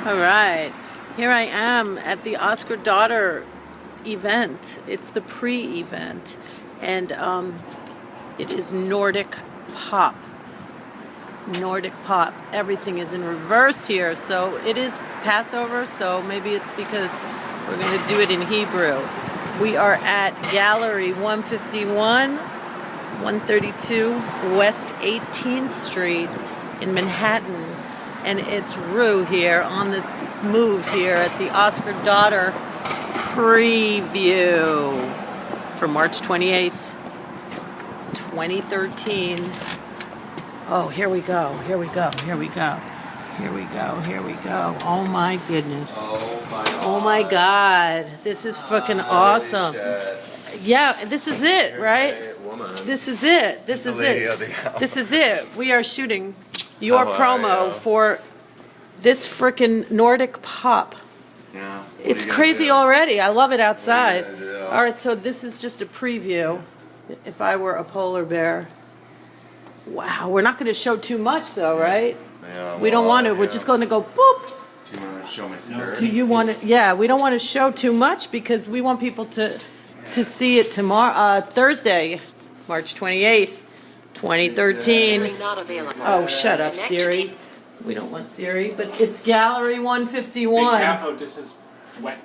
All right, here I am at the OsCaR DoTTeR event. It's the pre-event, and it is Nordic pop. Nordic pop. Everything is in reverse here, so it is Passover, so maybe it's because we're going to do it in Hebrew. We are at Gallery 151, 132 West 18th Street in Manhattan. And it's ReW here on this move here at the OsCaR DoTTeR preview for March 28th, 2013. Oh, here we go, here we go, here we go, here we go, here we go. Oh my goodness. Oh my God. This is fucking awesome. Yeah, this is it, right? This is it. This is it. This is it. We are shooting your promo for this frickin' Nordic pop. Yeah. It's crazy already. I love it outside. All right, so this is just a preview. If I were a polar bear. Wow, we're not going to show too much though, right? Yeah, we don't want to. We're just going to go boop. Do you want to show my skirt? Do you want to? Yeah, we don't want to show too much because we want people to see it tomorrow, Thursday, March 28th. 2013. Oh, shut up, Siri. We don't want Siri, but it's Gallery 151. Careful, this is wet.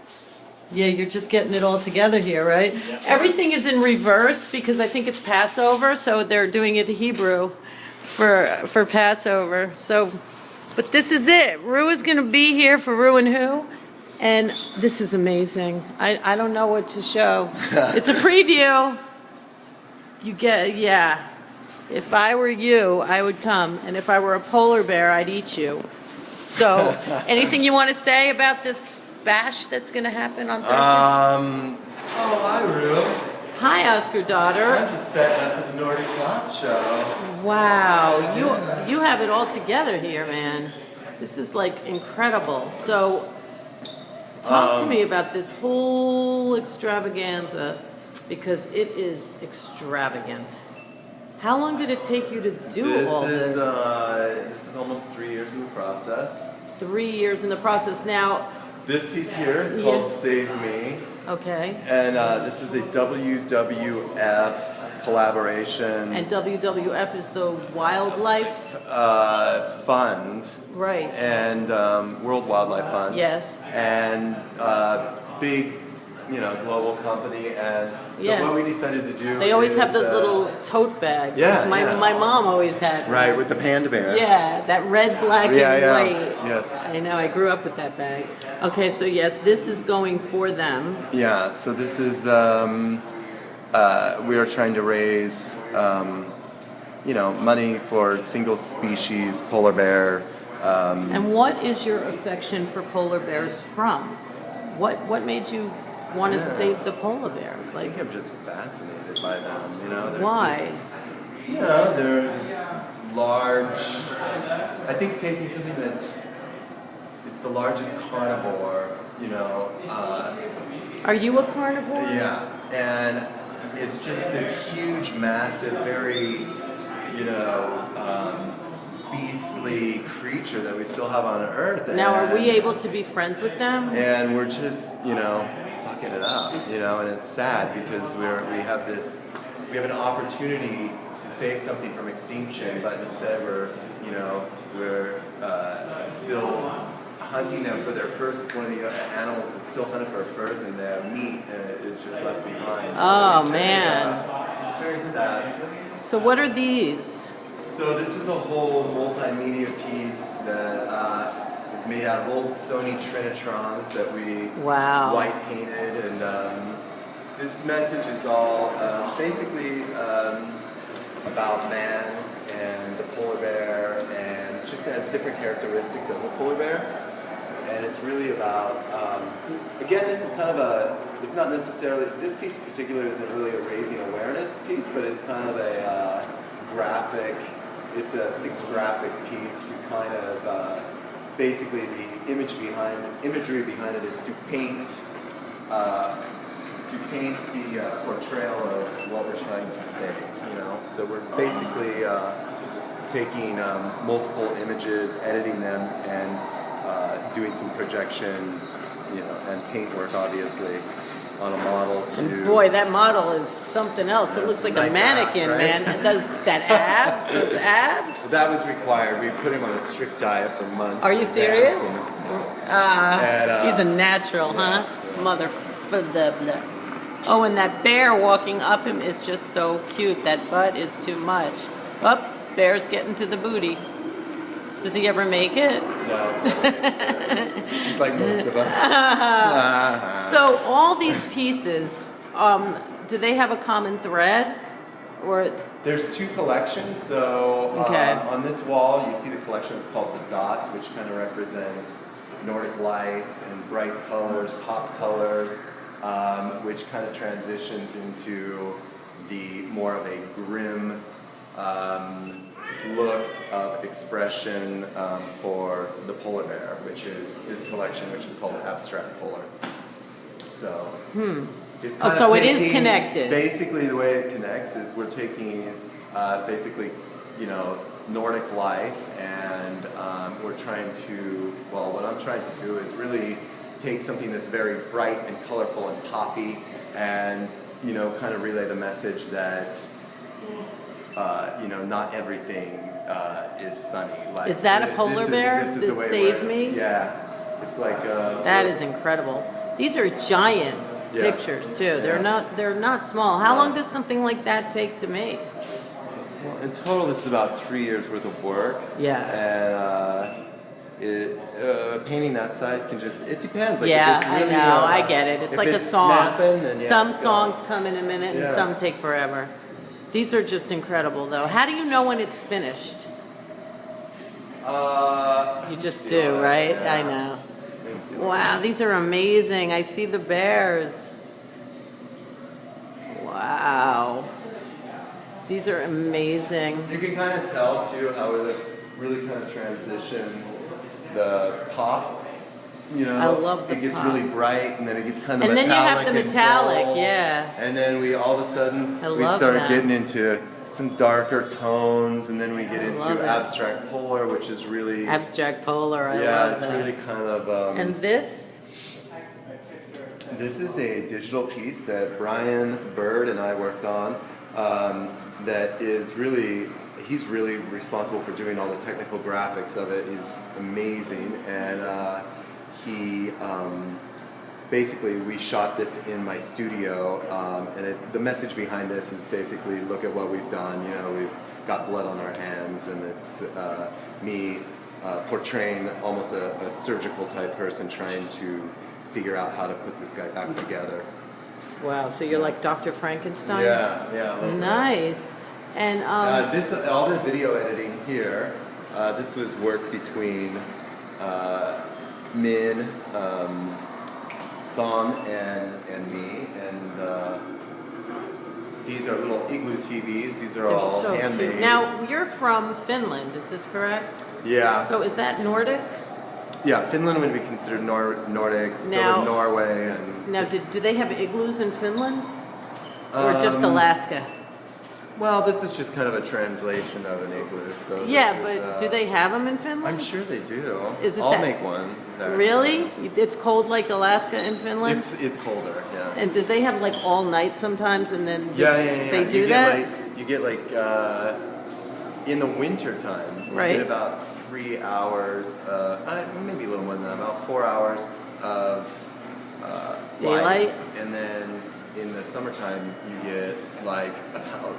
Yeah, you're just getting it all together here, right? Yep. Everything is in reverse because I think it's Passover, so they're doing it Hebrew for Passover. So, but this is it. ReW is going to be here for ReW WhO, and this is amazing. I don't know what to show. It's a preview. You get, yeah. If I were you, I would come. And if I were a polar bear, I'd eat you. So, anything you want to say about this bash that's going to happen on Thursday? Oh, hi, ReW. Hi, OsCaR DoTTeR. I'm just setting up for the Nordic Pop Show. Wow, you have it all together here, man. This is like incredible. So, talk to me about this whole extravaganza because it is extravagant. How long did it take you to do all this? This is almost 3 years in the process. 3 years in the process. Now, this piece here is called Save Me. Okay. And this is a WWF Collaboration. And WWF is the Wildlife Fund. Right. And World Wildlife Fund. Yes. And big, global company. And so what we decided to do They always is, have those little tote bags. Yeah, like my mom always had. Right, with the panda bear. Yeah, that red, black, and white. Yes. I know, I grew up with that bag. Okay, so yes, this is going for them. Yeah, so this is, we are trying to raise, money for single species polar bear. And what is your affection for polar bears from? What made you want to save the polar bears? I think I'm just fascinated by them, They're why? Just, they're this large, I think taking something it's the largest carnivore, Are you a carnivore? Yeah, and it's just this huge, massive, very, beastly creature that we still have on Earth. Now, are we able to be friends with them? And we're just, fucking it up, and it's sad because we have an opportunity to save something from extinction, but instead we're still hunting them for their furs. It's one of the animals that's still hunted for furs, and their meat is just left behind. So man. It's very sad. So what are these? So this was a whole multimedia piece that is made out of old Sony Trinitrons that we white painted, and this message is all basically about man and the polar bear, and just has different characteristics of the polar bear. And it's really about, again, this is kind of it's not necessarily, this piece in particular isn't really a raising awareness piece, but it's kind of a graphic, it's a 6 graphic piece to kind of, basically the imagery behind it is to paint the portrayal of what we're trying to say, So we're basically taking multiple images, editing them, and doing some projection, and paint work, obviously, on a model to... And boy, that model is something else. It looks like nice a mannequin, ass, right? Man. Does that abs? Those abs? So that was required. We put him on a strict diet for months. Are you serious? He's a natural, huh? Yeah. Mother... Oh, and that bear walking up him is just so cute. That butt is too much. Oh, bear's getting to the booty. Does he ever make it? No. He's like most of us. So all these pieces, do they have a common thread? Or there's two collections. So on this wall, you see the collection is called the Dots, which kind of represents Nordic lights and bright colors, pop colors, which kind of transitions into the more of a grim look of expression for the polar bear, which is this collection, which is called the Abstract Polar. So it's kind of it is connected. Basically, the way it connects is we're taking basically, Nordic life, and we're trying to, what I'm trying to do is really take something that's very bright and colorful and poppy, and kind of relay the message that not everything is sunny. Like, is that a polar bear? This is the way Save Me? Yeah, it's like that is incredible. These are giant pictures too. Yeah. They're not small. How long does something like that take to make? Well, in total, this is about 3 years worth of work. Yeah. And painting that size can it depends. Like, yeah, if it's really, I know. I get it. It's like a song. Snapping, then, some songs come in a minute and some take forever. These are just incredible, though. How do you know when it's finished? You just do, right? Yeah. I know. Wow, these are amazing. I see the bears. Wow. These are amazing. You can kind of tell, too, how it really kind of transition the pop. I love the It gets pop. really bright, and then it gets kind of and metallic. And then you have the metallic, gold, And then we all of a sudden, we start getting into some darker tones, and then we get into Abstract Polar, which is really... Abstract Polar, I love that. that. Really kind of... and this? This is a digital piece that Brian Bird and I worked on that is really... He's really responsible for doing all the technical graphics of it. He's amazing, and basically we shot this in my studio, and the message behind this is basically, look at what we've done. We've got blood on our hands, and it's me portraying almost a surgical type person trying to figure out how to put this guy back together. Wow, so you're like Dr. Frankenstein? Yeah. Nice. And all the video editing here, this was work between Min, Son, and me, and these are little igloo TVs. These are all so handmade. Cute. Now, you're from Finland, is this correct? Yeah. So is that Nordic? Yeah, Finland would be considered Nordic, so would Norway. And now, do they have igloos in Finland? Or just Alaska? Well, this is just kind of a translation of an igloo. So but do they have them in Finland? I'm sure they do. I'll make one there. Really? It's cold like Alaska in Finland? It's colder, yeah. And do they have like all night sometimes, and then they do you that? You get in the winter time, you get about 3 hours, maybe a little more than that, about 4 hours of daylight, light, and then in the summertime you get like about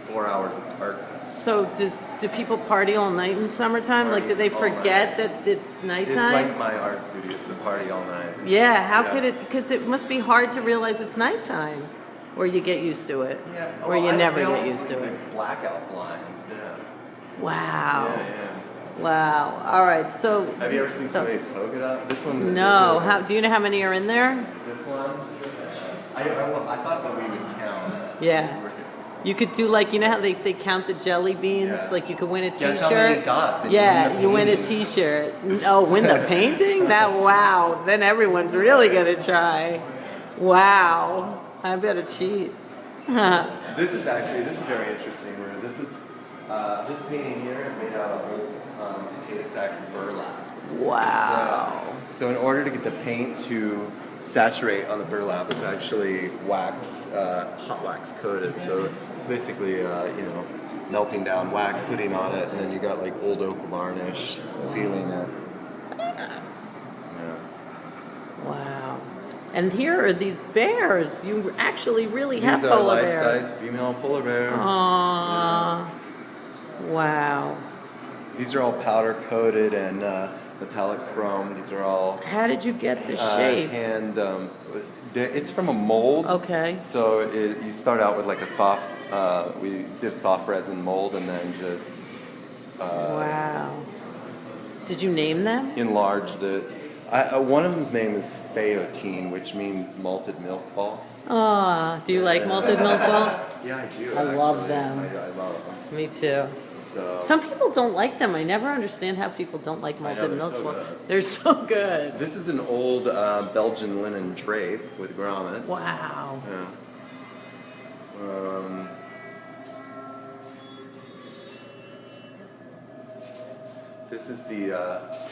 4 hours of darkness. So do people party all night in summertime? Like, do they forget that it's nighttime? It's like my art studio. It's the party all night. Yeah, how could it? Because it must be hard to realize it's nighttime, or you get used to it, or you never get used to it. Like blackout blinds. Yeah. Wow. Yeah. Wow. All right. So. Have you ever seen somebody polka dot? This one. No. Do you know how many are in there? This one. I thought that we would count. Yeah. You could do like, how they say count the jelly beans? Yeah. Like you could win a t-shirt. Guess how many dots and you win a t-shirt. Oh, win the painting? Wow. Then everyone's really going to try. Wow. I better cheat. This is very interesting. This painting here is made out of old potato sack burlap. Wow. So in order to get the paint to saturate on the burlap, it's actually wax, hot wax coated. So it's basically, you know, melting down wax, putting on it, and then you got like old oak varnish sealing it. Yeah. Wow. And here are these bears. You actually really have polar bears. These are life-size female polar bears. Aww. Yeah. Wow. These are all powder coated and metallic chrome. These are all. How did you get the shape? And it's from a mold. Okay. So you start out with like a soft. We did a soft resin mold and then just. Wow. Did you name them? Enlarged it. One of them's name is Phaotine, which means malted milk ball. Do you like malted milk balls? Yeah, I do. I love them. I love them. Me too. So. Some people don't like them. I never understand how people don't like malted milk balls. They're so good. This is an old Belgian linen drape with grommets. Wow. Yeah. This is the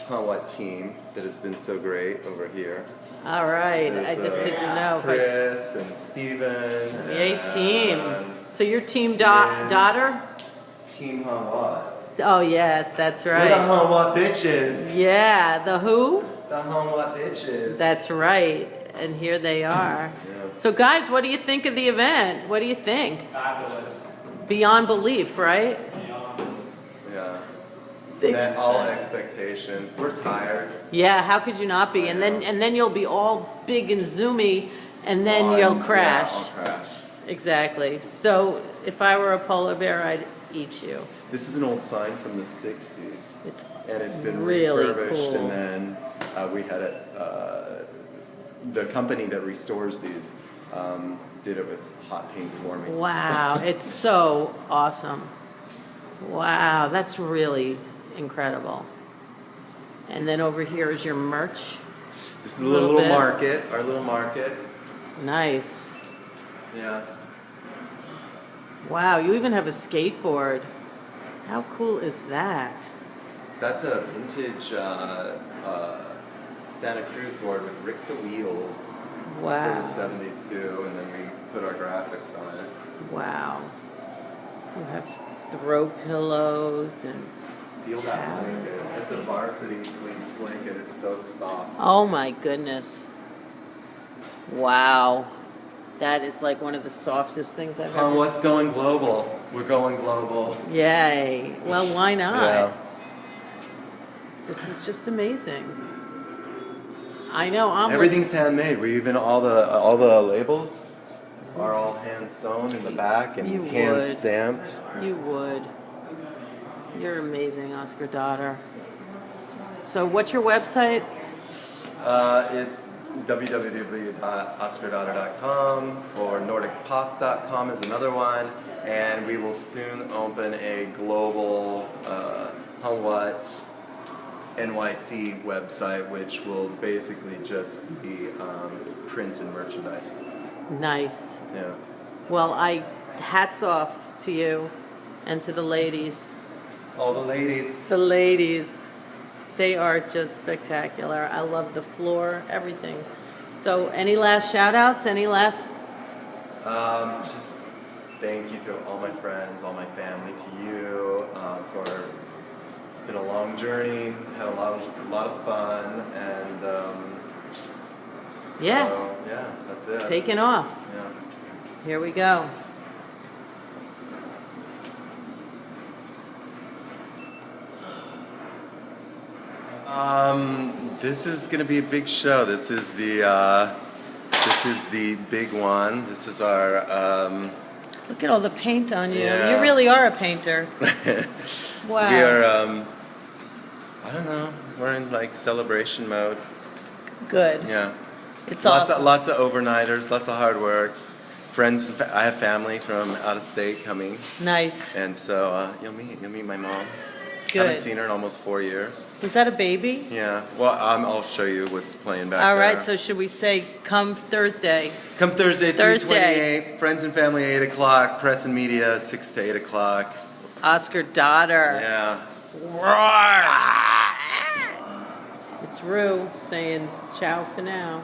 WHO team that has been so great over here. All right, There's, I just didn't know. Chris and Steven. Yay, team. So your team DoTTeR? Team WHO. Oh, yes, that's right. We're the WHO bitches. Yeah, the who? The WHO bitches. That's right. And here they are. Yeah. So guys, what do you think of the event? What do you think? Fabulous. Beyond belief, right? Yeah. Met all expectations. We're tired. Yeah, how could you not be? And then you'll be all big and zoomy, and then you'll crash. Yeah, I'll crash. Exactly. So if I were a polar bear, I'd eat you. This is an old sign from the 60s. And it's been really refurbished, cool. and then we had it. The company that restores these did it with hot paint for me. Wow, it's so awesome. Wow, that's really incredible. And then over here is your merch. This is a little market, our little market. Nice. Yeah. Wow, you even have a skateboard. How cool is that? That's a vintage Santa Cruz board with ReW wheels. Wow. It's from the 70s too, and then we put our graphics on it. Wow. You have throw pillows and Feel that blanket. It's a varsity fleece blanket. It's so soft. oh my goodness. Wow. That is like one of the softest things I've ever. What's going global? We're going global. Yay. Well, why not? Yeah. This is just amazing. I know. Everything's handmade. We even all the labels are all hand sewn in the back and hand stamped. You would. You're amazing, OsCaR DoTTeR. So, what's your website? It's www.oscardotter.com or nordicpop.com is another one, and we will soon open a global WHO NYC website, which will basically just be prints and merchandise. Nice. Yeah. Well, hats off to you and to the ladies. All the ladies. The ladies. They are just spectacular. I love the floor, everything. So, any last shout outs? Any last? Just thank you to all my friends, all my family, to you for. It's been a long journey. Had a lot of fun, and yeah, that's it. Taking off. Yeah. Here we go. This is gonna be a big show. This is the big one. This is our. Look at all the paint on you. Yeah. You really are a painter. Wow. We are. I don't know. We're in like celebration mode. Good. Yeah. It's awesome. Lots of overnighters. Lots of hard work. Friends. I have family from out of state coming. Nice. And so you'll meet my mom. Good. Haven't seen her in almost 4 years. Was that a baby? Yeah. Well, I'll show you what's playing back All there. right. So should we say come Thursday? Come Thursday, 3/28. Friends and family, 8 o'clock. Press and media, 6 to 8 o'clock. OsCaR DoTTeR. Yeah. Roar. It's ReW saying ciao for now.